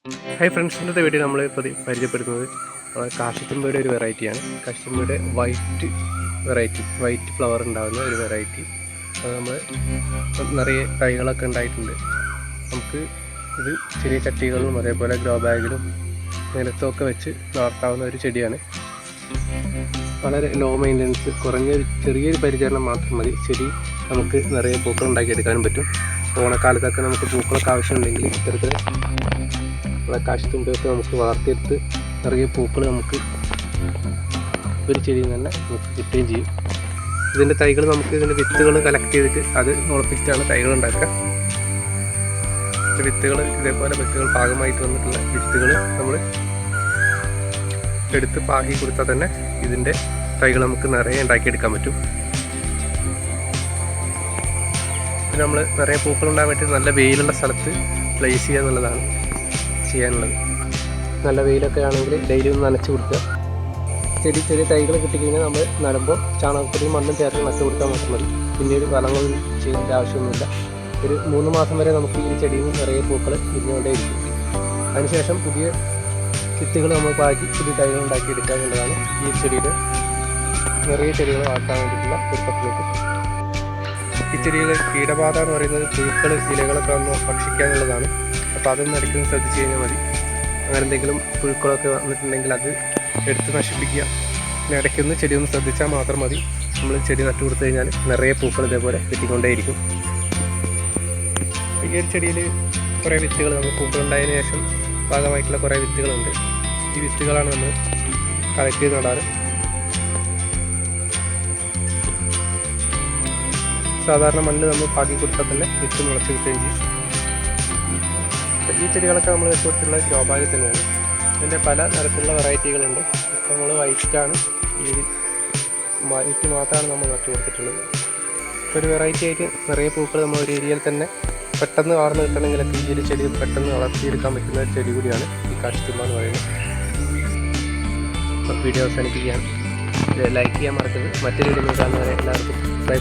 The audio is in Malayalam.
ഹായ് ഫ്രണ്ട്സ്, ഇന്നത്തെ വീഡിയോ നമ്മൾ പരിചയപ്പെടുത്തുന്നത് കാശിത്തുമ്പയുടെ ഒരു വെറൈറ്റിയാണ്. കാശിത്തുമ്പയുടെ വൈറ്റ് ഫ്ലവർ ഉണ്ടാകുന്ന ഒരു വെറൈറ്റി. അത് നമ്മൾ നിറയെ തൈകളൊക്കെ ഉണ്ടായിട്ടുണ്ട്. നമുക്ക് ഇത് ചെറിയ ചട്ടികളിലും അതേപോലെ ഗ്രോ ബാഗിലും നിലത്തൊക്കെ വെച്ച് വളർത്താവുന്ന ഒരു ചെടിയാണ്. വളരെ ലോ മെയിൻ്റനൻസ്, ചെറിയൊരു പരിചരണം മാത്രം മതി. ചെടി നമുക്ക് നിറയെ പൂക്കൾ ഉണ്ടാക്കിയെടുക്കാനും പറ്റും. ഓണക്കാലത്തൊക്കെ നമുക്ക് പൂക്കളൊക്കെ ആവശ്യമുണ്ടെങ്കിൽ ഇത്തരത്തിൽ കാശിത്തുമ്പയൊക്കെ നമുക്ക് വളർത്തിയെടുത്ത് നിറയെ പൂക്കൾ നമുക്ക് ഒരു ചെടിയിൽ നിന്ന് തന്നെ നമുക്ക് കിട്ടുകയും ചെയ്യും. ഇതിൻ്റെ തൈകൾ നമുക്ക് ഇതിൻ്റെ വിത്തുകൾ കളക്ട് ചെയ്തിട്ട് അത് മുളപ്പിച്ചിട്ടാണ് തൈകൾ ഉണ്ടാക്കുക. ഇതേപോലെ വിത്തുകൾ പാകമായിട്ട് വന്നിട്ടുള്ള വിത്തുകൾ നമ്മൾ എടുത്ത് പാകി കൊടുത്താൽ തന്നെ ഇതിൻ്റെ തൈകൾ നമുക്ക് നിറയെ ഉണ്ടാക്കിയെടുക്കാൻ പറ്റും. നമ്മൾ നിറയെ പൂക്കൾ ഉണ്ടാകാൻ വേണ്ടി നല്ല വെയിലുള്ള സ്ഥലത്ത് പ്ലേസ് ചെയ്യുക എന്നുള്ളതാണ് ചെയ്യാനുള്ളത്. നല്ല വെയിലൊക്കെ ആണെങ്കിൽ ഡെയിലി ഒന്ന് നനച്ച് കൊടുക്കുക. ചെറിയ തൈകൾ കിട്ടിക്കഴിഞ്ഞാൽ നമ്മൾ നടുമ്പോൾ ചാണകപ്പൊടിയും മണ്ണും ചേർത്ത് നട്ട് കൊടുക്കാൻ മാത്രം മതി. പിന്നീട് വളങ്ങളൊന്നും ചെയ്യേണ്ട ആവശ്യമൊന്നുമില്ല. ഒരു 3 മാസം വരെ നമുക്ക് ഈ ചെടിയിൽ നിന്ന് നിറയെ പൂക്കൾ വിരിഞ്ഞുകൊണ്ടേയിരിക്കും. അതിനുശേഷം പുതിയ വിത്തുകൾ നമ്മൾ പാകി പുതിയ തൈകൾ ഉണ്ടാക്കിയെടുക്കുക എന്നുള്ളതാണ് ഈ ചെടിയുടെ നിറയെ ചെടികൾ വളർത്താൻ വേണ്ടിയിട്ടുള്ള ഒരു ടെക്നിക്ക്. ഈ ചെടികൾ കീടബാധ എന്ന് പറയുന്നത് പുഴുക്കൾ ഇലകളൊക്കെ വന്ന് ഭക്ഷിക്കാനുള്ളതാണ്. അപ്പോൾ അതൊന്നും ഇടയ്ക്കൊന്ന് ശ്രദ്ധിച്ച് കഴിഞ്ഞാൽ മതി. അങ്ങനെ എന്തെങ്കിലും പുഴുക്കളൊക്കെ വന്നിട്ടുണ്ടെങ്കിൽ അത് എടുത്ത് നശിപ്പിക്കുക. പിന്നെ ഇടയ്ക്കൊന്ന് ചെടി ഒന്ന് ശ്രദ്ധിച്ചാൽ മാത്രം മതി. നമ്മൾ ചെടി നട്ടു കൊടുത്തു കഴിഞ്ഞാൽ നിറയെ പൂക്കൾ ഇതേപോലെ കിട്ടിക്കൊണ്ടേയിരിക്കും. ഈ ഒരു ചെടിയിൽ കുറേ വിത്തുകൾ നമ്മൾ പൂക്കളുണ്ടായതിനു ശേഷം ഭാഗമായിട്ടുള്ള കുറേ വിത്തുകളുണ്ട്. ഈ വിത്തുകളാണ് നമ്മൾ കളക്ട് ചെയ്ത് നടാറ്. സാധാരണ മണ്ണിൽ നമ്മൾ പാകി കൊടുത്താൽ തന്നെ വിത്ത് മുളച്ച് കിട്ടുകയും ചെയ്യും. ഈ ചെടികളൊക്കെ നമ്മൾ വെച്ച് കൊടുത്തിട്ടുള്ള ഗ്രോ ബാഗിൽ തന്നെയാണ്. ഇതിൻ്റെ പല തരത്തിലുള്ള വെറൈറ്റികളുണ്ട്. ഇപ്പോൾ നമ്മൾ വൈറ്റ് മാത്രമാണ് നമ്മൾ നട്ടു കൊടുത്തിട്ടുള്ളത്. ഒരു വെറൈറ്റി ആയിട്ട് നിറയെ പൂക്കൾ നമ്മൾ ഒരു ഏരിയയിൽ തന്നെ പെട്ടെന്ന് വളർന്ന് കിട്ടണമെങ്കിലൊക്കെ ഈ ഒരു ചെടി പെട്ടെന്ന് വളർത്തിയെടുക്കാൻ പറ്റുന്ന ഒരു ചെടി കൂടിയാണ് ഈ കാശിത്തുമ്പ എന്ന് പറയുന്നത്. വീഡിയോ അവസാനിപ്പിക്കുകയാണ്. ലൈക്ക് ചെയ്യാൻ മറക്കരുത്. മറ്റൊരു വീഡിയോ കാണുന്നവരെ എല്ലാവർക്കും ബൈ.